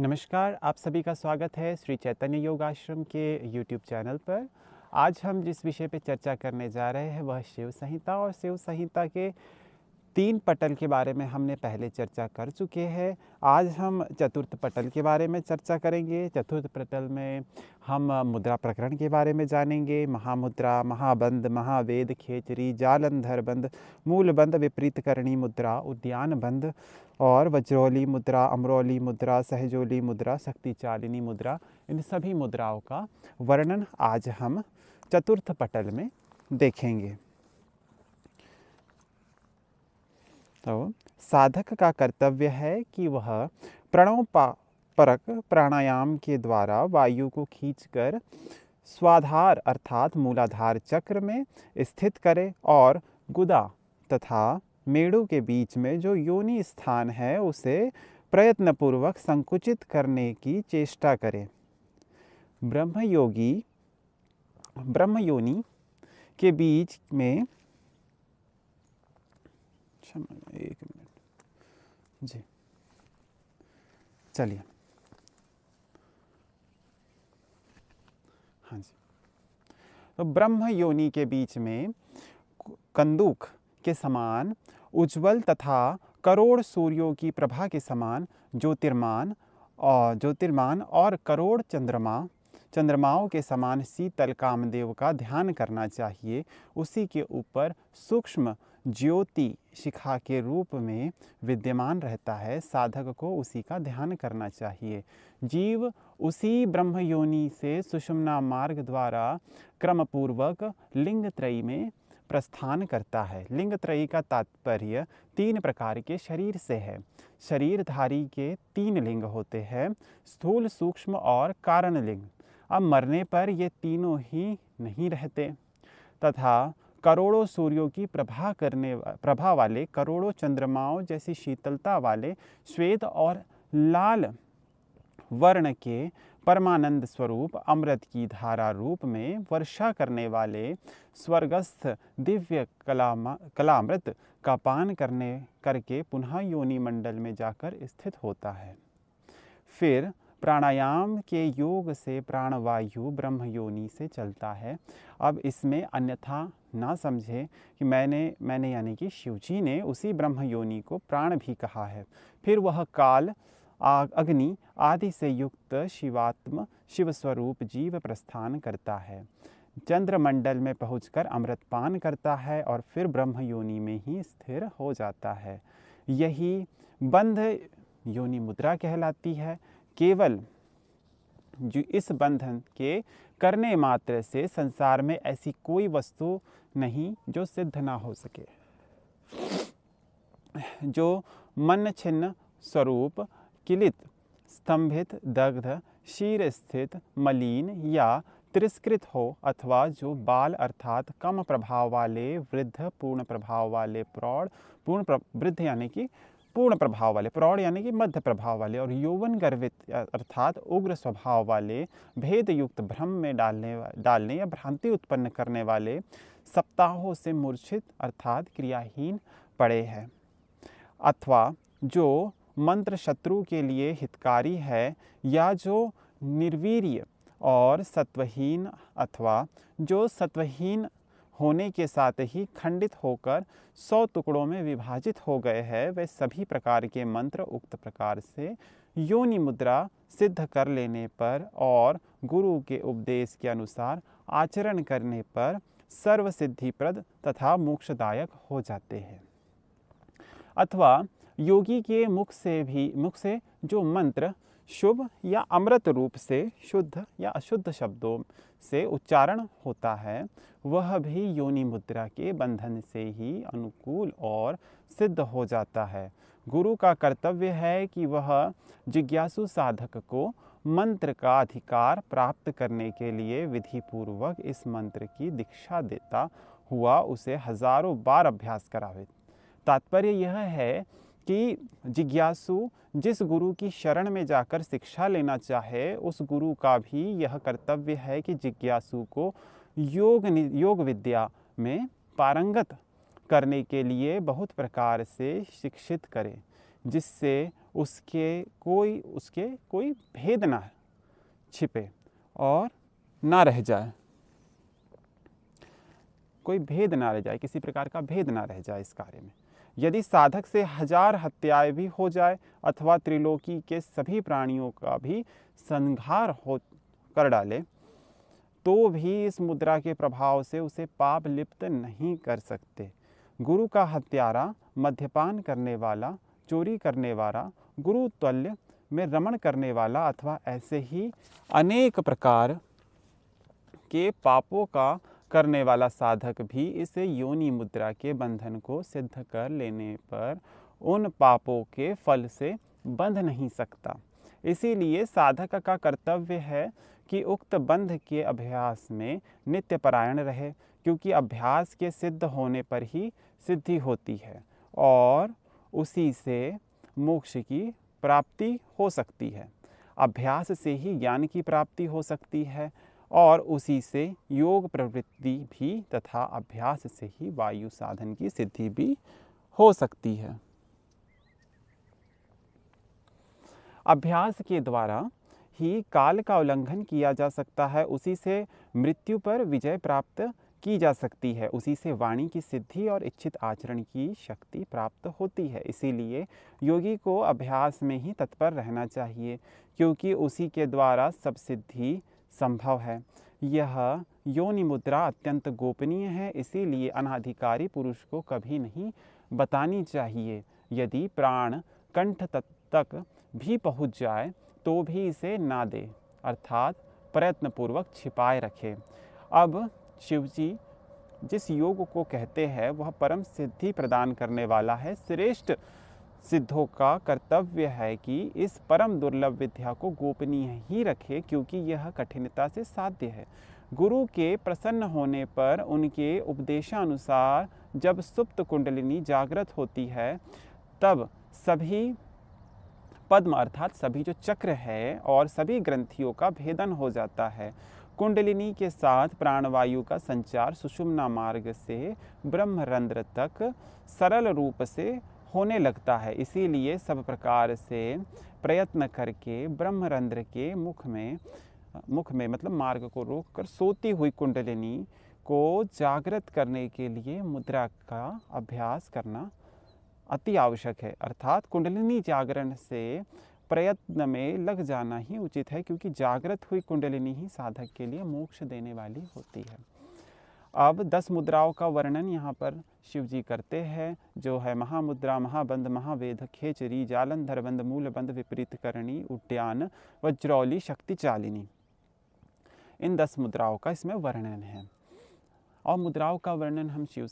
नमस्कार, आप सभी का स्वागत है श्री चैतन्य योग आश्रम के यूट्यूब चैनल पर। आज हम जिस विषय पे चर्चा करने जा रहे हैं वह शिव संहिता और शिव संहिता के 3 पटल के बारे में हमने पहले चर्चा कर चुके हैं। आज हम चतुर्थ पटल के बारे में चर्चा करेंगे। चतुर्थ पटल में हम मुद्रा प्रकरण के बारे में जानेंगे। महामुद्रा, महाबंध, महावेद, खेचरी, जालंधर बंध, मूल बंध, विपरीत करणी मुद्रा, उद्यान बंध और वज्रोली मुद्रा, अमरोली मुद्रा, सहजोली मुद्रा, शक्तिचालिनी मुद्रा, इन सभी मुद्राओं का वर्णन आज हम चतुर्थ पटल में देखेंगे। तो साधक का कर्तव्य है कि वह प्रणवपरक प्राणायाम के द्वारा वायु को खींचकर स्वाधार अर्थात मूलाधार चक्र में स्थित करे और गुदा तथा मेड़ू के बीच में जो योनि स्थान है उसे प्रयत्नपूर्वक संकुचित करने की चेष्टा करे। ब्रह्म योनि के बीच में एक मिनट जी, चलिए, हाँ जी। तो ब्रह्म योनि के बीच में कंदूक के समान उज्ज्वल तथा करोड़ सूर्यों की प्रभा के समान ज्योतिर्मान और करोड़ चंद्रमाओं के समान शीतल कामदेव का ध्यान करना चाहिए। उसी के ऊपर सूक्ष्म ज्योति शिखा के रूप में विद्यमान रहता है। साधक को उसी का ध्यान करना चाहिए। जीव उसी ब्रह्म योनि से सुषुम्ना मार्ग द्वारा क्रमपूर्वक लिंग त्रयी में प्रस्थान करता है। लिंग त्रयी का तात्पर्य 3 प्रकार के शरीर से है। शरीरधारी के 3 लिंग होते हैं, स्थूल, सूक्ष्म और कारण लिंग। अब मरने पर ये तीनों ही नहीं रहते तथा करोड़ों सूर्यों की प्रभा वाले, करोड़ों चंद्रमाओं जैसी शीतलता वाले श्वेत और लाल वर्ण के परमानंद स्वरूप अमृत की धारा रूप में वर्षा करने वाले स्वर्गस्थ दिव्य कलामृत का पान करके पुनः योनि मंडल में जाकर स्थित होता है। फिर प्राणायाम के योग से प्राणवायु ब्रह्म योनि से चलता है। अब इसमें अन्यथा ना समझे कि मैंने यानी कि शिवजी ने उसी ब्रह्म योनि को प्राण भी कहा है। फिर वह काल, अग्नि आदि से युक्त शिवात्म शिव स्वरूप जीव प्रस्थान करता है, चंद्रमंडल में पहुंचकर अमृतपान करता है और फिर ब्रह्म योनि में ही स्थिर हो जाता है। यही बंध योनि मुद्रा कहलाती है। केवल जो इस बंधन के करने मात्र से संसार में ऐसी कोई वस्तु नहीं जो सिद्ध ना हो सके। जो मन छिन्न स्वरूप, किलित, स्तंभित, दग्ध, शीर स्थित, मलिन या तिरस्कृत हो अथवा जो बाल अर्थात कम प्रभाव वाले, वृद्ध पूर्ण प्रभाव वाले, प्रौढ़ वृद्ध यानी कि पूर्ण प्रभाव वाले, प्रौढ़ यानी कि मध्य प्रभाव वाले और यौवन गर्वित अर्थात उग्र स्वभाव वाले, भेद युक्त भ्रम में डालने या भ्रांति उत्पन्न करने वाले, सप्ताहों से मूर्छित अर्थात क्रियाहीन पड़े हैं, अथवा जो मंत्र शत्रु के लिए हितकारी है, या जो निर्वीर्य और सत्वहीन अथवा जो सत्वहीन होने के साथ ही खंडित होकर 100 टुकड़ों में विभाजित हो गए हैं, वे सभी प्रकार के मंत्र उक्त प्रकार से योनि मुद्रा सिद्ध कर लेने पर और गुरु के उपदेश के अनुसार आचरण करने पर सर्व सिद्धिप्रद तथा मोक्षदायक हो जाते हैं। अथवा योगी के मुख से जो मंत्र शुभ या अमृत रूप से शुद्ध या अशुद्ध शब्दों से उच्चारण होता है, वह भी योनि मुद्रा के बंधन से ही अनुकूल और सिद्ध हो जाता है। गुरु का कर्तव्य है कि वह जिज्ञासु साधक को मंत्र का अधिकार प्राप्त करने के लिए विधि पूर्वक इस मंत्र की दीक्षा देता हुआ उसे हजारों बार अभ्यास करावे। तात्पर्य यह है कि जिज्ञासु जिस गुरु की शरण में जाकर शिक्षा लेना चाहे, उस गुरु का भी यह कर्तव्य है कि जिज्ञासु को योग विद्या में पारंगत करने के लिए बहुत प्रकार से शिक्षित करे। जिससे उसके कोई भेद ना छिपे और ना रह जाए, कोई भेद ना रह जाए, किसी प्रकार का भेद ना रह जाए इस कार्य में। यदि साधक से 1000 हत्याएं भी हो जाए अथवा त्रिलोकी के सभी प्राणियों का भी संहार हो कर डाले, तो भी इस मुद्रा के प्रभाव से उसे पाप लिप्त नहीं कर सकते। गुरु का हत्यारा, मद्यपान करने वाला, चोरी करने वाला, गुरु तुल्य में रमण करने वाला अथवा ऐसे ही अनेक प्रकार के पापों का करने वाला साधक भी इस योनि मुद्रा के बंधन को सिद्ध कर लेने पर उन पापों के फल से बंध नहीं सकता। इसीलिए साधक का कर्तव्य है कि उक्त बंध के अभ्यास में नित्य परायण रहे, क्योंकि अभ्यास के सिद्ध होने पर ही सिद्धि होती है और उसी से मोक्ष की प्राप्ति हो सकती है। अभ्यास से ही ज्ञान की प्राप्ति हो सकती है और उसी से योग प्रवृत्ति भी तथा अभ्यास से ही वायु साधन की सिद्धि भी हो सकती है। अभ्यास के द्वारा ही काल का उल्लंघन किया जा सकता है, उसी से मृत्यु पर विजय प्राप्त की जा सकती है, उसी से वाणी की सिद्धि और इच्छित आचरण की शक्ति प्राप्त होती है। इसीलिए योगी को अभ्यास में ही तत्पर रहना चाहिए, क्योंकि उसी के द्वारा सब सिद्धि संभव है। यह योनि मुद्रा अत्यंत गोपनीय है, इसीलिए अनाधिकारी पुरुष को कभी नहीं बतानी चाहिए। यदि प्राण कंठ तक भी पहुँच जाए तो भी इसे ना दे, अर्थात प्रयत्नपूर्वक छिपाए रखे। अब शिवजी जिस योग को कहते हैं वह परम सिद्धि प्रदान करने वाला है। श्रेष्ठ सिद्धों का कर्तव्य है कि इस परम दुर्लभ विद्या को गोपनीय ही रखे, क्योंकि यह कठिनता से साध्य है। गुरु के प्रसन्न होने पर उनके उपदेशानुसार जब सुप्त कुंडलिनी जागृत होती है, तब सभी पद्म अर्थात सभी जो चक्र है और सभी ग्रंथियों का भेदन हो जाता है। कुंडलिनी के साथ प्राणवायु का संचार सुषुम्ना मार्ग से ब्रह्मरंध्र तक सरल रूप से होने लगता है। इसीलिए सब प्रकार से प्रयत्न करके ब्रह्मरंध्र के मुख में मतलब मार्ग को रोककर सोती हुई कुंडलिनी को जागृत करने के लिए मुद्रा का अभ्यास करना अति आवश्यक है। अर्थात कुंडलिनी जागरण से प्रयत्न में लग जाना ही उचित है, क्योंकि जागृत हुई कुंडलिनी ही साधक के लिए मोक्ष देने वाली होती है। अब 10 मुद्राओं का वर्णन यहाँ पर शिव जी करते हैं, जो है महामुद्रा, महाबंध, महावेद, खेचरी, जालंधर बंध, मूलबंध, विपरीत करणी, उड्डयन, वज्रौली, शक्ति चालिनी। इन 10 मुद्राओं का इसमें वर्णन है। और मुद्राओं का वर्णन हम शिव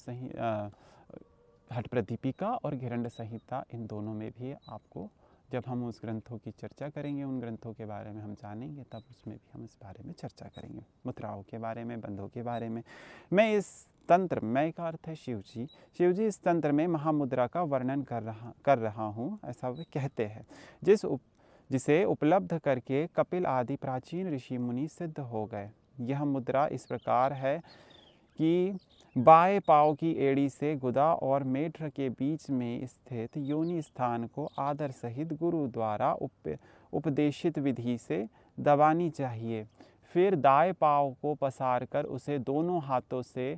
हठ प्रदीपिका और घिरंड संहिता इन दोनों में भी आपको, जब हम उस ग्रंथों की चर्चा करेंगे, उन ग्रंथों के बारे में हम जानेंगे, तब उसमें भी हम इस बारे में चर्चा करेंगे, मुद्राओं के बारे में, बंधों के बारे में। मैं इस तंत्र, मैं का अर्थ है शिव जी इस तंत्र में महामुद्रा का वर्णन कर रहा हूँ, ऐसा वे कहते हैं, जिसे उपलब्ध करके कपिल आदि प्राचीन ऋषि मुनि सिद्ध हो गए। यह मुद्रा इस प्रकार है कि बाएं पाँव की एड़ी से गुदा और मेढ्र के बीच में स्थित योनि स्थान को आदर सहित गुरु द्वारा उपदेशित विधि से दबानी चाहिए। फिर दाएं पाँव को पसार कर उसे दोनों हाथों से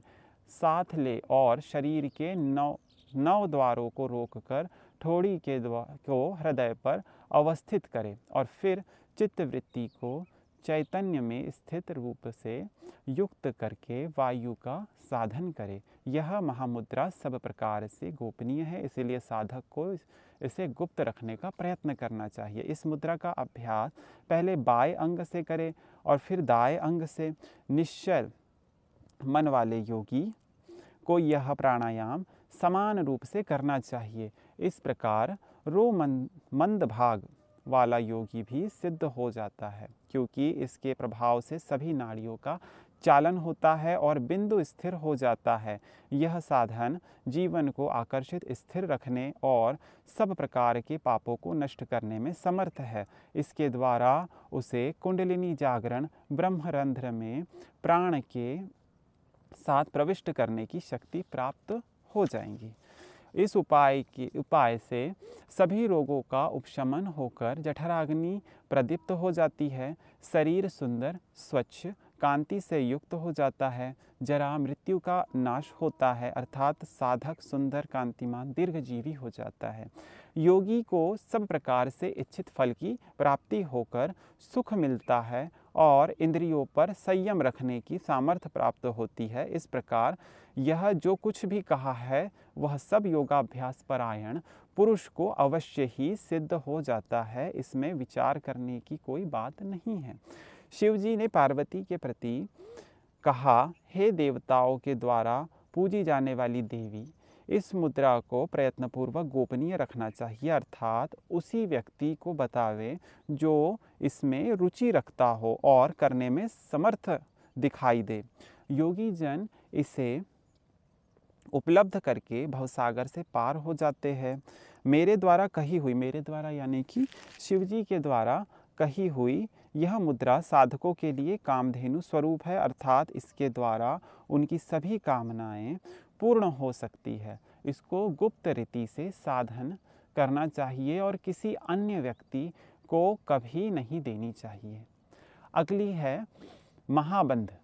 साथ ले और शरीर के 9 द्वारों को रोककर ठोड़ी को हृदय पर अवस्थित करे और फिर चित्तवृत्ति को चैतन्य में स्थित रूप से युक्त करके वायु का साधन करे। यह महामुद्रा सब प्रकार से गोपनीय है, इसीलिए साधक को इसे गुप्त रखने का प्रयत्न करना चाहिए। इस मुद्रा का अभ्यास पहले बाएं अंग से करे और फिर दाएं अंग से। निश्चल मन वाले योगी को यह प्राणायाम समान रूप से करना चाहिए। इस प्रकार मंद भाग वाला योगी भी सिद्ध हो जाता है, क्योंकि इसके प्रभाव से सभी नाड़ियों का चालन होता है और बिंदु स्थिर हो जाता है। यह साधन जीवन को आकर्षित, स्थिर रखने और सब प्रकार के पापों को नष्ट करने में समर्थ है। इसके द्वारा उसे कुंडलिनी जागरण ब्रह्मरंध्र में प्राण के साथ प्रविष्ट करने की शक्ति प्राप्त हो जाएंगी। इस उपाय से सभी रोगों का उपशमन होकर जठराग्नि प्रदीप्त हो जाती है, शरीर सुंदर, स्वच्छ, कांति से युक्त हो जाता है, जरा मृत्यु का नाश होता है, अर्थात साधक सुंदर, कांतिमान, दीर्घजीवी हो जाता है। योगी को सब प्रकार से इच्छित फल की प्राप्ति होकर सुख मिलता है और इंद्रियों पर संयम रखने की सामर्थ्य प्राप्त होती है। इस प्रकार यह जो कुछ भी कहा है वह सब योगाभ्यास परायण पुरुष को अवश्य ही सिद्ध हो जाता है, इसमें विचार करने की कोई बात नहीं है। शिवजी ने पार्वती के प्रति कहा, हे देवताओं के द्वारा पूजी जाने वाली देवी, इस मुद्रा को प्रयत्नपूर्वक गोपनीय रखना चाहिए, अर्थात उसी व्यक्ति को बतावे जो इसमें रुचि रखता हो और करने में समर्थ दिखाई दे। योगी जन इसे उपलब्ध करके भवसागर से पार हो जाते हैं। मेरे द्वारा कही हुई, मेरे द्वारा यानी कि शिवजी के द्वारा कही हुई यह मुद्रा साधकों के लिए कामधेनु स्वरूप है, अर्थात इसके द्वारा उनकी सभी कामनाएं पूर्ण हो सकती है। इसको गुप्त रीति से साधन करना चाहिए और किसी अन्य व्यक्ति को कभी नहीं देनी चाहिए। अगली है महाबंध।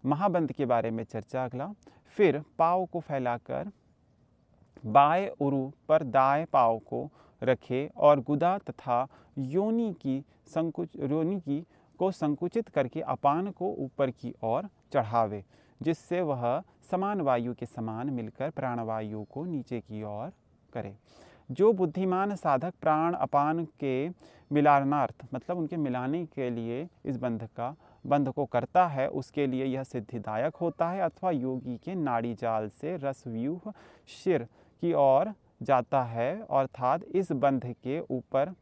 महाबंध के बारे में चर्चा अगला। फिर पाँव को फैलाकर बाएं उरु पर दाएं पाँव को रखे और गुदा तथा योनि की को संकुचित करके अपान को ऊपर की ओर चढ़ावे, जिससे वह समान वायु के समान मिलकर प्राणवायु को नीचे की ओर करे। जो बुद्धिमान साधक प्राण अपान के मिलानार्थ मतलब उनके मिलाने के लिए इस बंध को करता है, उसके लिए यह सिद्धिदायक होता है, अथवा योगी के नाड़ी जाल से रसव्यूह शिर की ओर जाता है, अर्थात इस बंध के ऊपर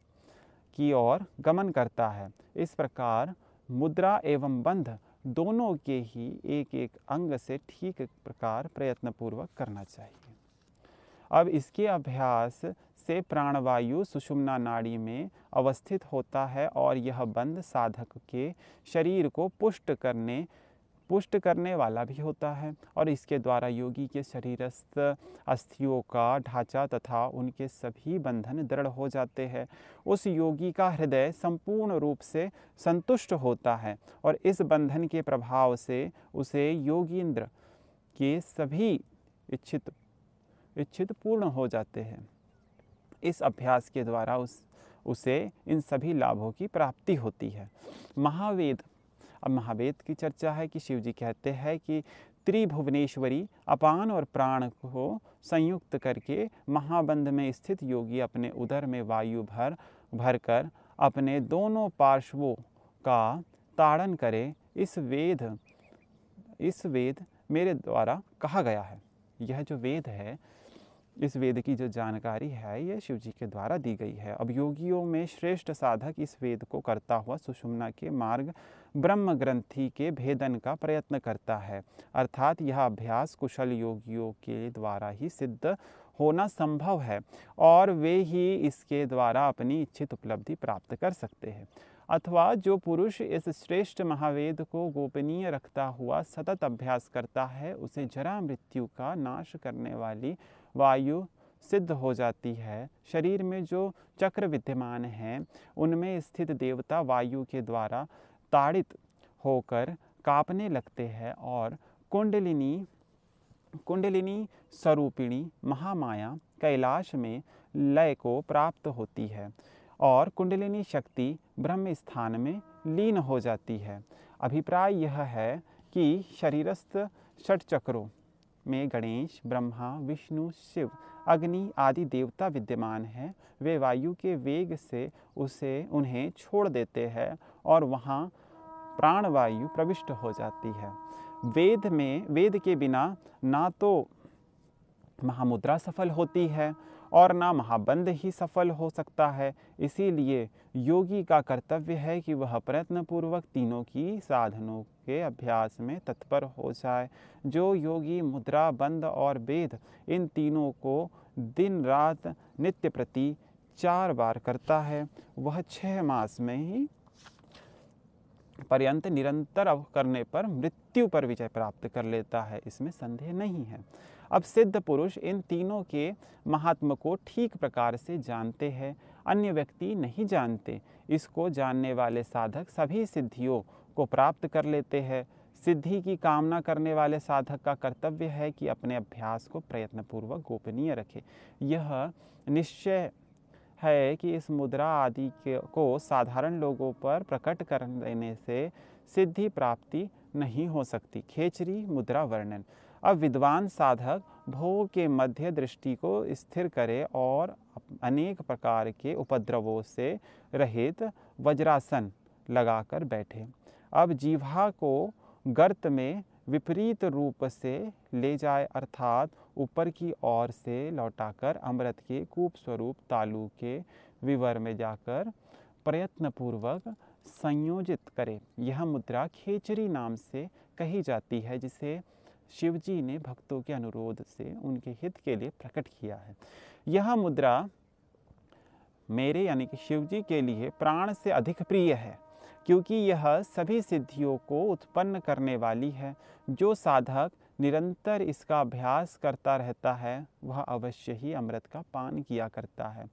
की ओर गमन करता है। इस प्रकार मुद्रा एवं बंध दोनों के ही एक एक अंग से ठीक प्रकार प्रयत्नपूर्वक करना चाहिए। अब इसके अभ्यास से प्राणवायु सुषुम्ना नाड़ी में अवस्थित होता है और यह बंध साधक के शरीर को पुष्ट करने वाला भी होता है और इसके द्वारा योगी के शरीरस्थ अस्थियों का ढांचा तथा उनके सभी बंधन दृढ़ हो जाते हैं। उस योगी का हृदय संपूर्ण रूप से संतुष्ट होता है और इस बंधन के प्रभाव से उसे योगींद्र के सभी इच्छित पूर्ण हो जाते हैं। इस अभ्यास के द्वारा उसे इन सभी लाभों की प्राप्ति होती है। महावेद। अब महावेद की चर्चा है कि शिवजी कहते हैं कि त्रिभुवनेश्वरी अपान और प्राण को संयुक्त करके महाबंध में स्थित योगी अपने उदर में वायु भरकर अपने दोनों पार्श्वों का ताड़न करे। इस वेद मेरे द्वारा कहा गया है। यह जो वेद है, इस वेद की जो जानकारी है यह शिवजी के द्वारा दी गई है। अब योगियों में श्रेष्ठ साधक इस वेद को करता हुआ सुषुम्ना के मार्ग ब्रह्म ग्रंथि के भेदन का प्रयत्न करता है, अर्थात यह अभ्यास कुशल योगियों के द्वारा ही सिद्ध होना संभव है और वे ही इसके द्वारा अपनी इच्छित उपलब्धि प्राप्त कर सकते हैं। अथवा जो पुरुष इस श्रेष्ठ महावेद को गोपनीय रखता हुआ सतत अभ्यास करता है, उसे जरा मृत्यु का नाश करने वाली वायु सिद्ध हो जाती है। शरीर में जो चक्र विद्यमान हैं उनमें स्थित देवता वायु के द्वारा ताड़ित होकर कांपने लगते हैं और कुंडलिनी स्वरूपिणी महामाया कैलाश में लय को प्राप्त होती है और कुंडलिनी शक्ति ब्रह्म स्थान में लीन हो जाती है। अभिप्राय यह है कि शरीरस्थ षट चक्रों में गणेश, ब्रह्मा, विष्णु, शिव, अग्नि आदि देवता विद्यमान हैं। वे वायु के वेग से उन्हें छोड़ देते हैं और वहाँ प्राणवायु प्रविष्ट हो जाती है। वेद के बिना ना तो महामुद्रा सफल होती है और ना महाबंध ही सफल हो सकता है। इसीलिए योगी का कर्तव्य है कि वह प्रयत्नपूर्वक तीनों की साधनों के अभ्यास में तत्पर हो जाए। जो योगी मुद्रा, बंध और वेद इन तीनों को दिन रात नित्य प्रति 4 बार करता है, वह 6 मास में ही पर्यंत निरंतर करने पर मृत्यु पर विजय प्राप्त कर लेता है, इसमें संदेह नहीं है। अब सिद्ध पुरुष इन तीनों के महात्म को ठीक प्रकार से जानते हैं, अन्य व्यक्ति नहीं जानते। इसको जानने वाले साधक सभी सिद्धियों को प्राप्त कर लेते हैं। सिद्धि की कामना करने वाले साधक का कर्तव्य है कि अपने अभ्यास को प्रयत्नपूर्वक गोपनीय रखे। यह निश्चय है कि इस मुद्रा आदि को साधारण लोगों पर प्रकट कर देने से सिद्धि प्राप्ति नहीं हो सकती। खेचरी मुद्रा वर्णन। अब विद्वान साधक भोग के मध्य दृष्टि को स्थिर करे और अनेक प्रकार के उपद्रवों से रहित वज्रासन लगाकर बैठे। अब जीवा को गर्त में विपरीत रूप से ले जाए, अर्थात ऊपर की ओर से लौटाकर अमृत के कूप स्वरूप तालु के विवर में जाकर प्रयत्नपूर्वक संयोजित करे। यह मुद्रा खेचरी नाम से कही जाती है, जिसे शिवजी ने भक्तों के अनुरोध से उनके हित के लिए प्रकट किया है। यह मुद्रा मेरे यानी कि शिवजी के लिए प्राण से अधिक प्रिय है, क्योंकि यह सभी सिद्धियों को उत्पन्न करने वाली है। जो साधक निरंतर इसका अभ्यास करता रहता है वह अवश्य ही अमृत का पान किया करता है।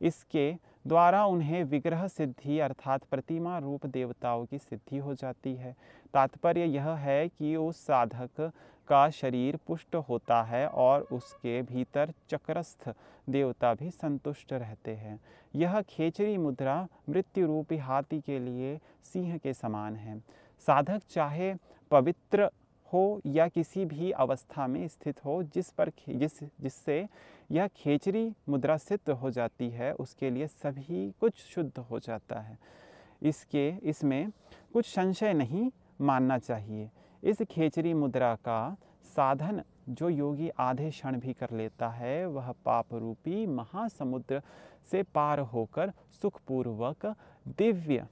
इसके द्वारा उन्हें विग्रह सिद्धि अर्थात प्रतिमा रूप देवताओं की सिद्धि हो जाती है। तात्पर्य यह है कि उस साधक का शरीर पुष्ट होता है और उसके भीतर चक्रस्थ देवता भी संतुष्ट रहते हैं। यह खेचरी मुद्रा मृत्यु रूपी हाथी के लिए सिंह के समान है। साधक चाहे पवित्र हो या किसी भी अवस्था में स्थित हो, जिससे यह खेचरी मुद्रा सिद्ध हो जाती है, उसके लिए सभी कुछ शुद्ध हो जाता है। इसमें कुछ संशय नहीं मानना चाहिए। इस खेचरी मुद्रा का साधन जो योगी आधे क्षण भी कर लेता है, वह पाप रूपी महासमुद्र से पार होकर सुखपूर्वक दिव्य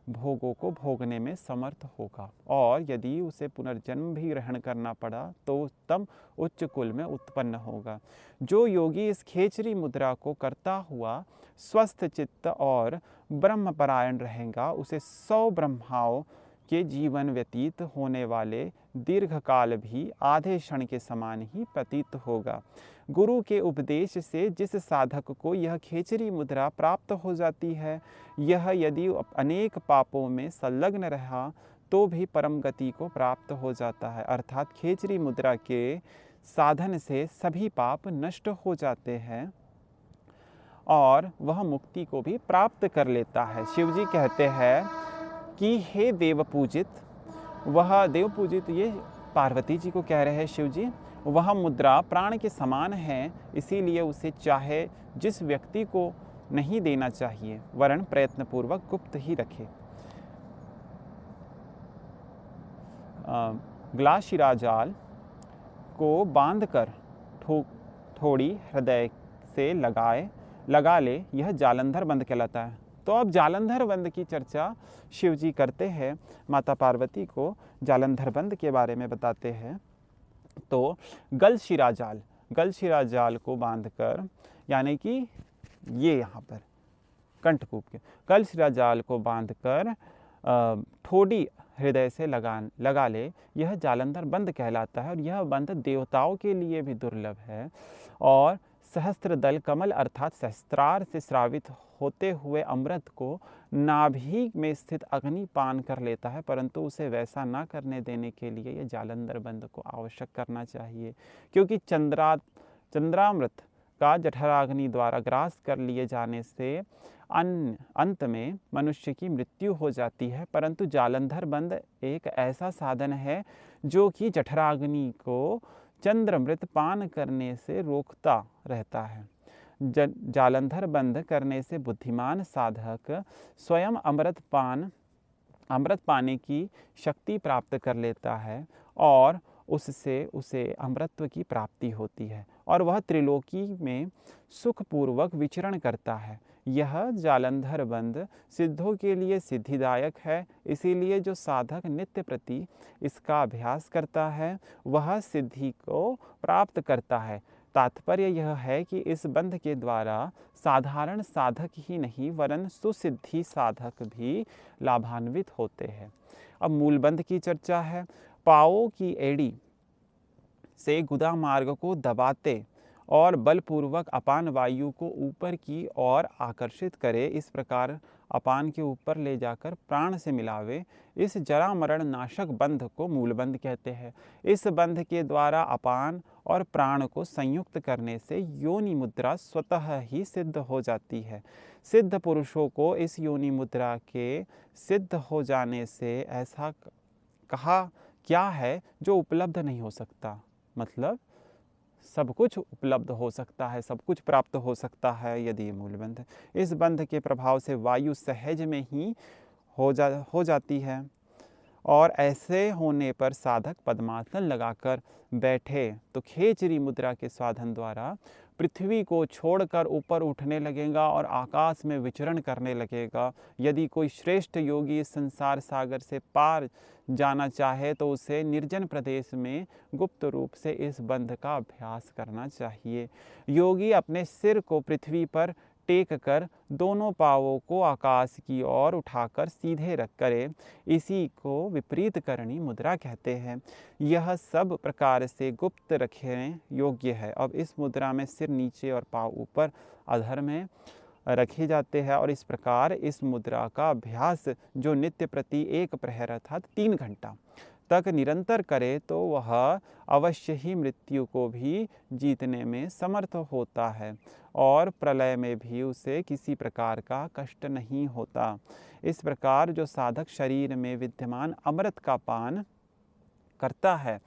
भोगों को भोगने में समर्थ होगा। और यदि उसे पुनर्जन्म भी ग्रहण करना पड़ा तो उत्तम उच्च कुल में उत्पन्न होगा। जो योगी इस खेचरी मुद्रा को करता हुआ स्वस्थ चित्त और ब्रह्मपरायण रहेगा, उसे 100 ब्रह्माओं के जीवन व्यतीत होने वाले दीर्घ काल भी आधे क्षण के समान ही प्रतीत होगा। गुरु के उपदेश से जिस साधक को यह खेचरी मुद्रा प्राप्त हो जाती है, यह यदि अनेक पापों में संलग्न रहा तो भी परम गति को प्राप्त हो जाता है। अर्थात खेचरी मुद्रा के साधन से सभी पाप नष्ट हो जाते हैं और वह मुक्ति को भी प्राप्त कर लेता है। शिवजी कहते हैं कि हे देव पूजित, वह देव पूजित, ये पार्वती जी को कह रहे हैं शिवजी, वह मुद्रा प्राण के समान है, इसीलिए उसे चाहे जिस व्यक्ति को नहीं देना चाहिए, वरन प्रयत्नपूर्वक गुप्त ही रखे। ग्लास शिराजाल को बांधकर थोड़ी हृदय से लगा ले, यह जालंधर बंद कहलाता है। तो अब जालंधर बंद की चर्चा शिवजी करते हैं, माता पार्वती को जालंधर बंद के बारे में बताते हैं। तो गल शिराजाल को बांधकर, यानी कि ये यहाँ पर कंठकूप के गल शिराजाल को बांधकर ठोड़ी हृदय से लगा ले, यह जालंधर बंद कहलाता है। और यह बंद देवताओं के लिए भी दुर्लभ है और सहस्त्रदल कमल अर्थात सहस्त्रार से श्रावित होते हुए अमृत को नाभि में स्थित अग्नि पान कर लेता है, परंतु उसे वैसा ना करने देने के लिए यह जालंधर बंद को आवश्यक करना चाहिए, क्योंकि चंद्रामृत का जठराग्नि द्वारा ग्रास कर लिए जाने से अंत में मनुष्य की मृत्यु हो जाती है। परंतु जालंधर बंद एक ऐसा साधन है जो कि जठराग्नि को चंद्रमृत पान करने से रोकता रहता है। जालंधर बंद करने से बुद्धिमान साधक स्वयं अमृत पाने की शक्ति प्राप्त कर लेता है और उससे उसे अमृतत्व की प्राप्ति होती है और वह त्रिलोकी में सुखपूर्वक विचरण करता है। यह जालंधर बंद सिद्धों के लिए सिद्धिदायक है, इसीलिए जो साधक नित्य प्रति इसका अभ्यास करता है वह सिद्धि को प्राप्त करता है। तात्पर्य यह है कि इस बंध के द्वारा साधारण साधक ही नहीं वरन सुसिद्धि साधक भी लाभान्वित होते हैं। अब मूल बंध की चर्चा है। पाँवों की एड़ी से गुदा मार्ग को दबाते और बलपूर्वक अपान वायु को ऊपर की ओर आकर्षित करे, इस प्रकार अपान के ऊपर ले जाकर प्राण से मिलावे, इस जरा मरण नाशक बंध को मूलबंध कहते हैं। इस बंध के द्वारा अपान और प्राण को संयुक्त करने से योनि मुद्रा स्वतः ही सिद्ध हो जाती है। सिद्ध पुरुषों को इस योनि मुद्रा के सिद्ध हो जाने से ऐसा कहा क्या है जो उपलब्ध नहीं हो सकता, मतलब सब कुछ उपलब्ध हो सकता है, सब कुछ प्राप्त हो सकता है यदि ये मूलबंध है। इस बंध के प्रभाव से वायु सहज में ही हो जाती है और ऐसे होने पर साधक पद्मासन लगाकर बैठे तो खेचरी मुद्रा के साधन द्वारा पृथ्वी को छोड़कर ऊपर उठने लगेगा और आकाश में विचरण करने लगेगा। यदि कोई श्रेष्ठ योगी इस संसार सागर से पार जाना चाहे तो उसे निर्जन प्रदेश में गुप्त रूप से इस बंध का अभ्यास करना चाहिए। योगी अपने सिर को पृथ्वी पर टेक कर दोनों पांवों को आकाश की ओर उठाकर सीधे रख करे, इसी को विपरीत करणी मुद्रा कहते हैं। यह सब प्रकार से गुप्त रखने योग्य है। अब इस मुद्रा में सिर नीचे और पांव ऊपर अधर में रखे जाते हैं और इस प्रकार इस मुद्रा का अभ्यास जो नित्य प्रति 1 प्रहर अर्थात 3 घंटा तक निरंतर करे तो वह अवश्य ही मृत्यु को भी जीतने में समर्थ होता है और प्रलय में भी उसे किसी प्रकार का कष्ट नहीं होता। इस प्रकार जो साधक शरीर में विद्यमान अमृत का पान करता है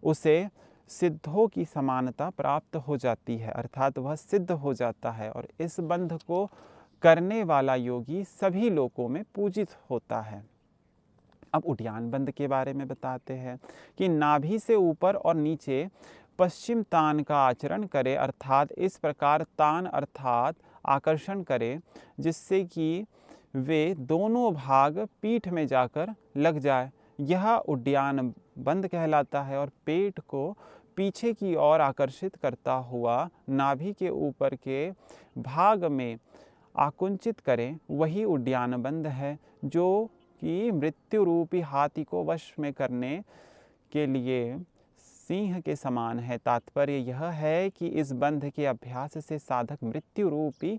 उसे सिद्धों की समानता प्राप्त हो जाती है, अर्थात वह सिद्ध हो जाता है और इस बंध को करने वाला योगी सभी लोकों में पूजित होता है। अब उड्डयन बंध के बारे में बताते हैं कि नाभि से ऊपर और नीचे पश्चिम तान का आचरण करे, अर्थात इस प्रकार तान अर्थात आकर्षण करे जिससे कि वे दोनों भाग पीठ में जाकर लग जाए। यह उड्डयन बंध कहलाता है और पेट को पीछे की ओर आकर्षित करता हुआ नाभि के ऊपर के भाग में आकुंचित करें, वही उड्डयन बंध है जो कि मृत्यु रूपी हाथी को वश में करने के लिए सिंह के समान है। तात्पर्य यह है कि इस बंध के अभ्यास से साधक मृत्यु रूपी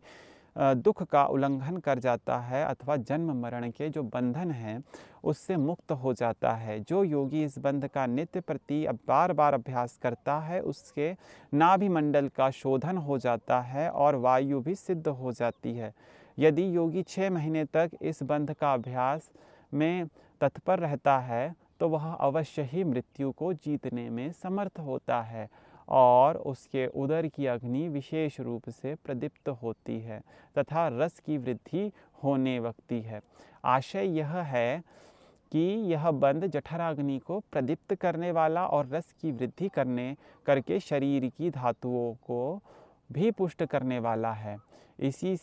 दुख का उल्लंघन कर जाता है अथवा जन्म मरण के जो बंधन हैं उससे मुक्त हो जाता है। जो योगी इस बंध का नित्य प्रति बार बार अभ्यास करता है उसके नाभि मंडल का शोधन हो जाता है और वायु भी सिद्ध हो जाती है। यदि योगी 6 महीने तक इस बंध का अभ्यास में तत्पर रहता है तो वह अवश्य ही मृत्यु को जीतने में समर्थ होता है और उसके उदर की अग्नि विशेष रूप से प्रदीप्त होती है तथा रस की वृद्धि होने लगती है। आशय यह है कि यह बंध जठराग्नि को प्रदीप्त करने वाला और रस की वृद्धि करके शरीर की धातुओं को भी पुष्ट करने वाला है। इसी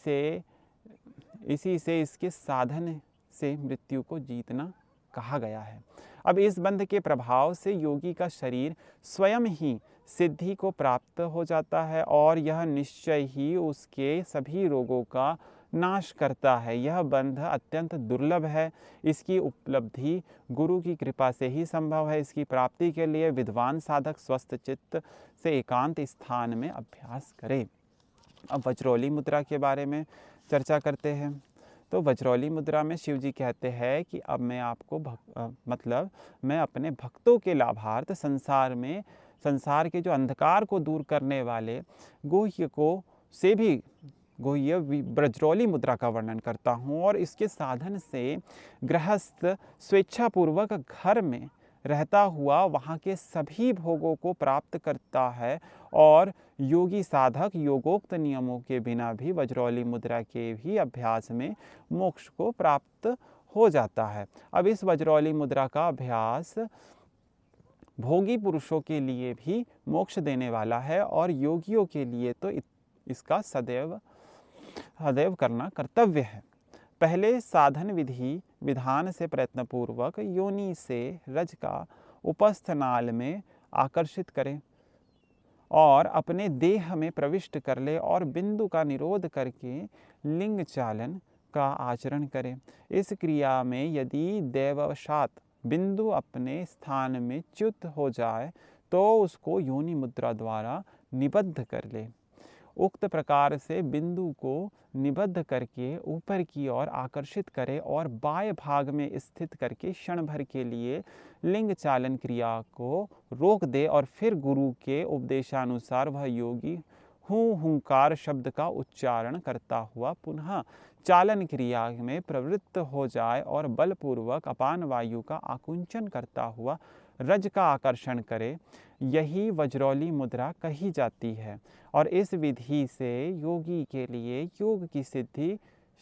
से इसके साधन से मृत्यु को जीतना कहा गया है। अब इस बंध के प्रभाव से योगी का शरीर स्वयं ही सिद्धि को प्राप्त हो जाता है और यह निश्चय ही उसके सभी रोगों का नाश करता है। यह बंध अत्यंत दुर्लभ है। इसकी उपलब्धि गुरु की कृपा से ही संभव है। इसकी प्राप्ति के लिए विद्वान साधक स्वस्थ चित्त से एकांत स्थान में अभ्यास करे। अब वज्रोली मुद्रा के बारे में चर्चा करते हैं। तो वज्रोली मुद्रा में शिव जी कहते हैं कि अब मैं आपको मैं अपने भक्तों के लाभार्थ संसार के जो अंधकार को दूर करने वाले गुह्य वज्रोली मुद्रा का वर्णन करता हूँ और इसके साधन से गृहस्थ स्वेच्छापूर्वक घर में रहता हुआ वहाँ के सभी भोगों को प्राप्त करता है और योगी साधक योगोक्त नियमों के बिना भी वज्रोली मुद्रा के भी अभ्यास में मोक्ष को प्राप्त हो जाता है। अब इस वज्रोली मुद्रा का अभ्यास भोगी पुरुषों के लिए भी मोक्ष देने वाला है और योगियों के लिए तो इसका सदैव करना कर्तव्य है। पहले साधन विधान से प्रयत्नपूर्वक योनि से रज का उपस्थ नाल में आकर्षित करें और अपने देह में प्रविष्ट कर ले और बिंदु का निरोध करके लिंग चालन का आचरण करें। इस क्रिया में यदि दैववशात बिंदु अपने स्थान में च्युत हो जाए तो उसको योनि मुद्रा द्वारा निबद्ध कर ले। उक्त प्रकार से बिंदु को निबद्ध करके ऊपर की ओर आकर्षित करे और बाएं भाग में स्थित करके क्षण भर के लिए लिंग चालन क्रिया को रोक दे और फिर गुरु के उपदेशानुसार वह योगी हुंकार शब्द का उच्चारण करता हुआ पुनः चालन क्रिया में प्रवृत्त हो जाए और बलपूर्वक अपान वायु का आकुंचन करता हुआ रज का आकर्षण करे। यही वज्रौली मुद्रा कही जाती है और इस विधि से योगी के लिए योग की सिद्धि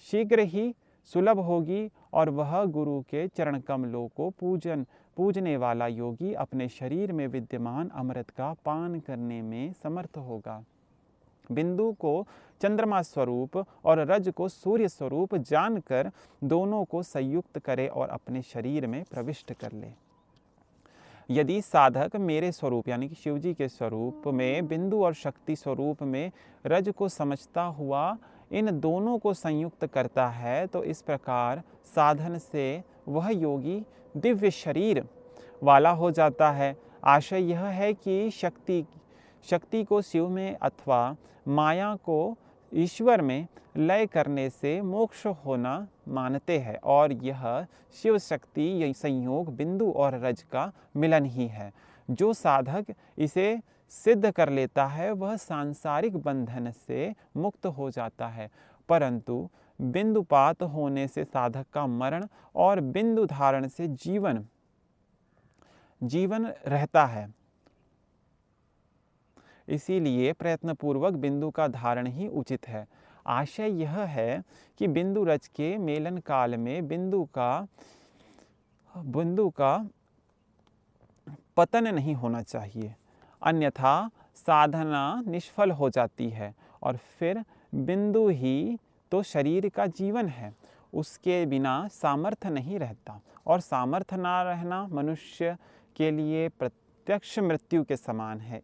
शीघ्र ही सुलभ होगी और वह गुरु के चरण कमलों को पूजने वाला योगी अपने शरीर में विद्यमान अमृत का पान करने में समर्थ होगा। बिंदु को चंद्रमा स्वरूप और रज को सूर्य स्वरूप जानकर दोनों को संयुक्त करे और अपने शरीर में प्रविष्ट कर ले। यदि साधक मेरे स्वरूप यानी कि शिव जी के स्वरूप में बिंदु और शक्ति स्वरूप में रज को समझता हुआ इन दोनों को संयुक्त करता है तो इस प्रकार साधन से वह योगी दिव्य शरीर वाला हो जाता है। आशय यह है कि शक्ति को शिव में अथवा माया को ईश्वर में लय करने से मोक्ष होना मानते हैं और यह शिव शक्ति संयोग बिंदु और रज का मिलन ही है। जो साधक इसे सिद्ध कर लेता है वह सांसारिक बंधन से मुक्त हो जाता है, परंतु बिंदुपात होने से साधक का मरण और बिंदु धारण से जीवन रहता है। इसीलिए प्रयत्नपूर्वक बिंदु का धारण ही उचित है। आशय यह है कि बिंदु रज के मेलन काल में बिंदु का पतन नहीं होना चाहिए, अन्यथा साधना निष्फल हो जाती है और फिर बिंदु ही तो शरीर का जीवन है, उसके बिना सामर्थ्य नहीं रहता और सामर्थ्य ना रहना मनुष्य के लिए प्रत्यक्ष मृत्यु के समान है।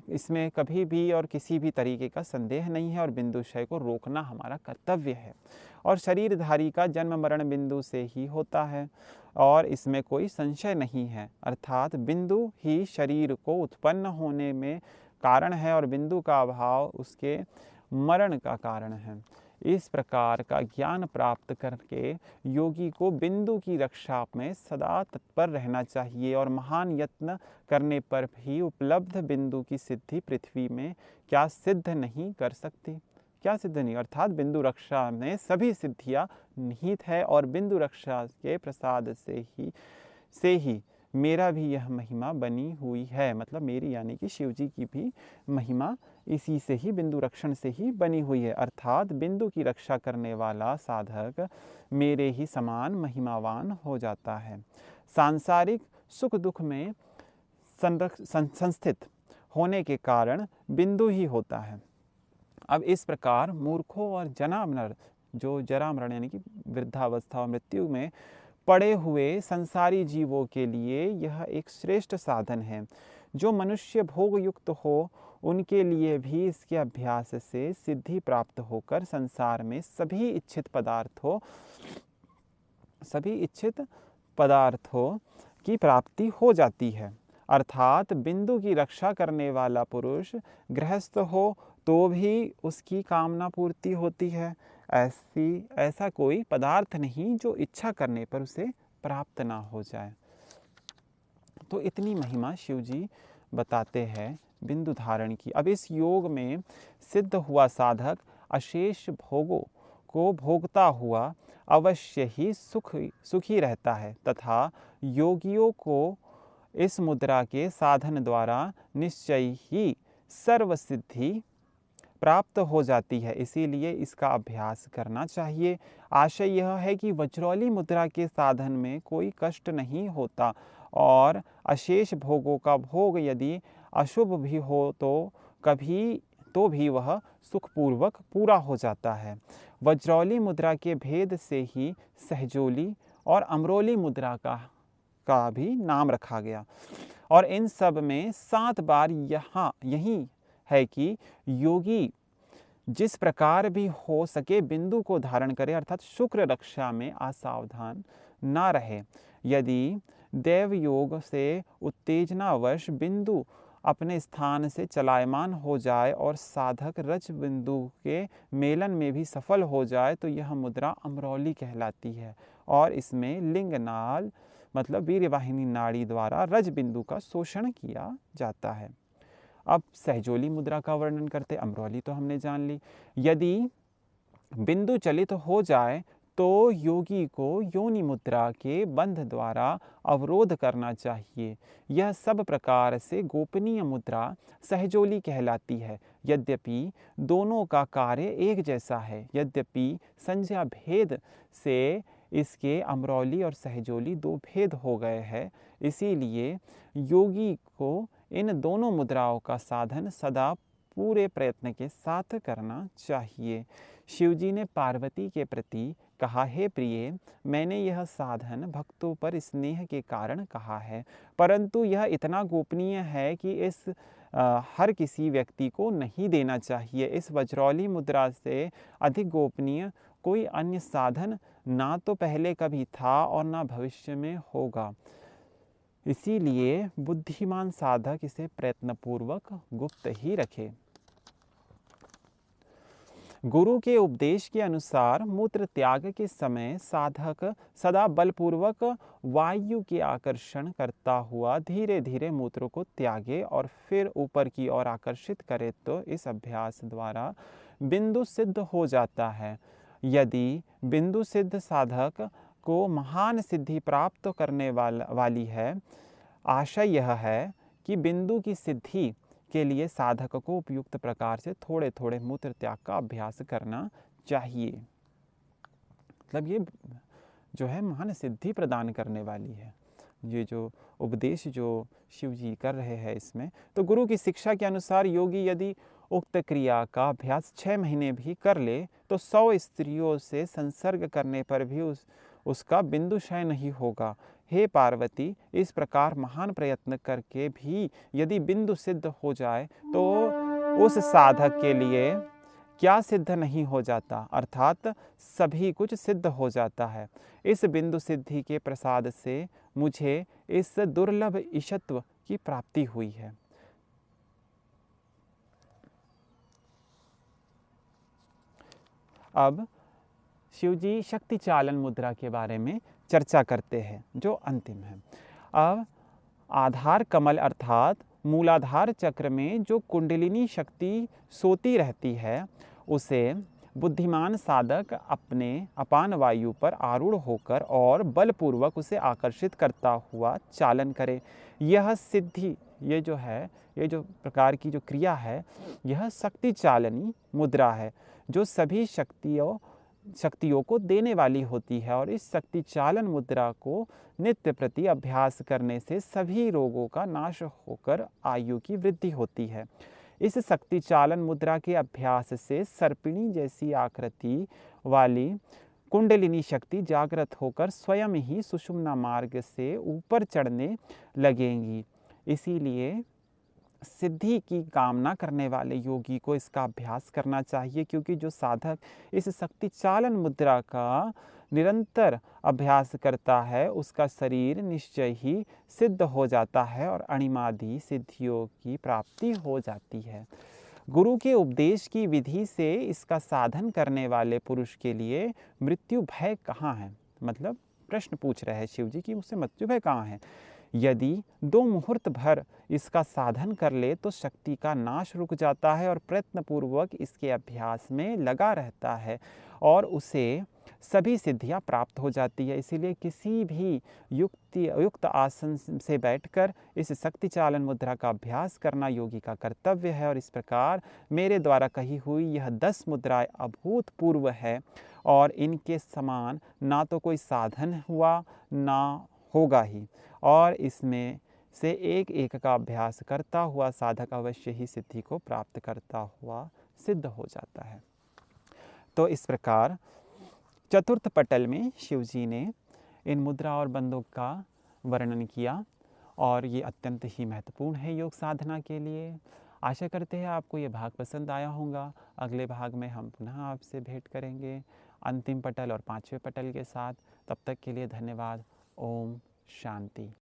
इसमें कभी भी और किसी भी तरीके का संदेह नहीं है और बिंदुशय को रोकना हमारा कर्तव्य है। और शरीरधारी का जन्म मरण बिंदु से ही होता है और इसमें कोई संशय नहीं है, अर्थात बिंदु ही शरीर को उत्पन्न होने में कारण है और बिंदु का अभाव उसके मरण का कारण है। इस प्रकार का ज्ञान प्राप्त करके योगी को बिंदु की रक्षा में सदा तत्पर रहना चाहिए और महान यत्न करने पर भी उपलब्ध बिंदु की सिद्धि पृथ्वी में क्या सिद्ध नहीं कर सकती, क्या सिद्ध नहीं, अर्थात बिंदु रक्षा में सभी सिद्धियां निहित है और बिंदु रक्षा के प्रसाद से ही मेरा भी यह महिमा बनी हुई है। मतलब मेरी यानी कि शिव जी की भी महिमा इसी से ही, बिंदु रक्षण से ही बनी हुई है, अर्थात बिंदु की रक्षा करने वाला साधक मेरे ही समान महिमावान हो जाता है। सांसारिक सुख दुख में संस्थित होने के कारण बिंदु ही होता है। अब इस प्रकार मूर्खों और जनामरण, जो जरा मरण यानी कि वृद्धावस्था और मृत्यु में पड़े हुए संसारी जीवों के लिए यह एक श्रेष्ठ साधन है। जो मनुष्य भोग युक्त हो उनके लिए भी इसके अभ्यास से सिद्धि प्राप्त होकर संसार में सभी इच्छित पदार्थों की प्राप्ति हो जाती है। अर्थात बिंदु की रक्षा करने वाला पुरुष गृहस्थ हो तो भी उसकी कामना पूर्ति होती है। ऐसा कोई पदार्थ नहीं जो इच्छा करने पर उसे प्राप्त ना हो जाए। तो इतनी महिमा शिव जी बताते हैं बिंदु धारण की। अब इस योग में सिद्ध हुआ साधक अशेष भोगों को भोगता हुआ अवश्य ही सुखी रहता है तथा योगियों को इस मुद्रा के साधन द्वारा निश्चय ही सर्व सिद्धि प्राप्त हो जाती है। इसीलिए इसका अभ्यास करना चाहिए। आशय यह है कि वज्रौली मुद्रा के साधन में कोई कष्ट नहीं होता और अशेष भोगों का भोग यदि अशुभ भी हो तो भी वह सुखपूर्वक पूरा हो जाता है। वज्रौली मुद्रा के भेद से ही सहजोली और अमरोली मुद्रा का भी नाम रखा गया और इन सब में 7 बार यही है कि योगी जिस प्रकार भी हो सके बिंदु को धारण करे, अर्थात शुक्र रक्षा में असावधान ना रहे। यदि दैव योग से उत्तेजनावश बिंदु अपने स्थान से चलायमान हो जाए और साधक रज बिंदु के मेलन में भी सफल हो जाए तो यह मुद्रा अमरौली कहलाती है। और इसमें लिंगनाल मतलब वीर्यवाहिनी नाड़ी द्वारा रज बिंदु का शोषण किया जाता है। अब सहजोली मुद्रा का वर्णन करते। अमरौली तो हमने जान ली। यदि बिंदु चलित हो जाए तो योगी को योनि मुद्रा के बंध द्वारा अवरोध करना चाहिए। यह सब प्रकार से गोपनीय मुद्रा सहजोली कहलाती है। यद्यपि दोनों का कार्य एक जैसा है, यद्यपि संज्ञा भेद से इसके अमरौली और सहजोली दो भेद हो गए हैं, इसीलिए योगी को इन दोनों मुद्राओं का साधन सदा पूरे प्रयत्न के साथ करना चाहिए। शिवजी ने पार्वती के प्रति कहा, हे प्रिय, मैंने यह साधन भक्तों पर स्नेह के कारण कहा है, परंतु यह इतना गोपनीय है कि इस हर किसी व्यक्ति को नहीं देना चाहिए। इस वज्रौली मुद्रा से अधिक गोपनीय कोई अन्य साधन ना तो पहले कभी था और ना भविष्य में होगा। इसीलिए बुद्धिमान साधक इसे प्रयत्नपूर्वक गुप्त ही रखे। गुरु के उपदेश के अनुसार मूत्र त्याग के समय साधक सदा बलपूर्वक वायु के आकर्षण करता हुआ धीरे धीरे मूत्र को त्यागे और फिर ऊपर की ओर आकर्षित करे तो इस अभ्यास द्वारा बिंदु सिद्ध हो जाता है। यदि बिंदु सिद्ध साधक को महान सिद्धि प्राप्त करने वाली है। आशय यह है कि बिंदु की सिद्धि के लिए साधक को उपयुक्त प्रकार से थोड़े थोड़े मूत्र त्याग का अभ्यास करना चाहिए। मतलब ये जो है महान सिद्धि प्रदान करने वाली है। ये जो उपदेश जो शिव जी कर रहे हैं इसमें, तो गुरु की शिक्षा के अनुसार योगी यदि उक्त क्रिया का अभ्यास 6 महीने भी कर ले तो 100 स्त्रियों से संसर्ग करने पर भी उसका बिंदु क्षय नहीं होगा। हे पार्वती, इस प्रकार महान प्रयत्न करके भी यदि बिंदु सिद्ध हो जाए तो उस साधक के लिए क्या सिद्ध नहीं हो जाता, अर्थात सभी कुछ सिद्ध हो जाता है। इस बिंदु सिद्धि के प्रसाद से मुझे इस दुर्लभ ईशत्व की प्राप्ति हुई है। अब शिवजी शक्ति चालन मुद्रा के बारे में चर्चा करते हैं जो अंतिम है। अब आधार कमल अर्थात मूलाधार चक्र में जो कुंडलिनी शक्ति सोती रहती है उसे बुद्धिमान साधक अपने अपान वायु पर आरूढ़ होकर और बलपूर्वक उसे आकर्षित करता हुआ चालन करे। यह सिद्धि ये जो प्रकार की जो क्रिया है यह शक्ति चालनी मुद्रा है जो सभी शक्तियों को देने वाली होती है। और इस शक्ति चालन मुद्रा को नित्य प्रति अभ्यास करने से सभी रोगों का नाश होकर आयु की वृद्धि होती है। इस शक्ति चालन मुद्रा के अभ्यास से सर्पिणी जैसी आकृति वाली कुंडलिनी शक्ति जागृत होकर स्वयं ही सुषुम्ना मार्ग से ऊपर चढ़ने लगेंगी। इसीलिए सिद्धि की कामना करने वाले योगी को इसका अभ्यास करना चाहिए, क्योंकि जो साधक इस शक्ति चालन मुद्रा का निरंतर अभ्यास करता है उसका शरीर निश्चय ही सिद्ध हो जाता है और अणिमादि सिद्धियों की प्राप्ति हो जाती है। गुरु के उपदेश की विधि से इसका साधन करने वाले पुरुष के लिए मृत्यु भय कहाँ है, मतलब प्रश्न पूछ रहे हैं शिव जी कि मुझसे मृत्यु भय कहाँ है। यदि 2 मुहूर्त भर इसका साधन कर ले तो शक्ति का नाश रुक जाता है और प्रयत्नपूर्वक इसके अभ्यास में लगा रहता है और उसे सभी सिद्धियां प्राप्त हो जाती है। इसीलिए किसी भी युक्त आसन से बैठकर इस शक्ति चालन मुद्रा का अभ्यास करना योगी का कर्तव्य है। और इस प्रकार मेरे द्वारा कही हुई यह 10 मुद्राएं अभूतपूर्व है और इनके समान ना तो कोई साधन हुआ ना होगा ही, और इसमें से एक एक का अभ्यास करता हुआ साधक अवश्य ही सिद्धि को प्राप्त करता हुआ सिद्ध हो जाता है। तो इस प्रकार चतुर्थ पटल में शिवजी ने इन मुद्रा और बंधों का वर्णन किया और ये अत्यंत ही महत्वपूर्ण है योग साधना के लिए। आशा करते हैं आपको ये भाग पसंद आया होगा। अगले भाग में हम पुनः आपसे भेंट करेंगे अंतिम पटल और 5वें पटल के साथ। तब तक के लिए धन्यवाद। ओम शांति।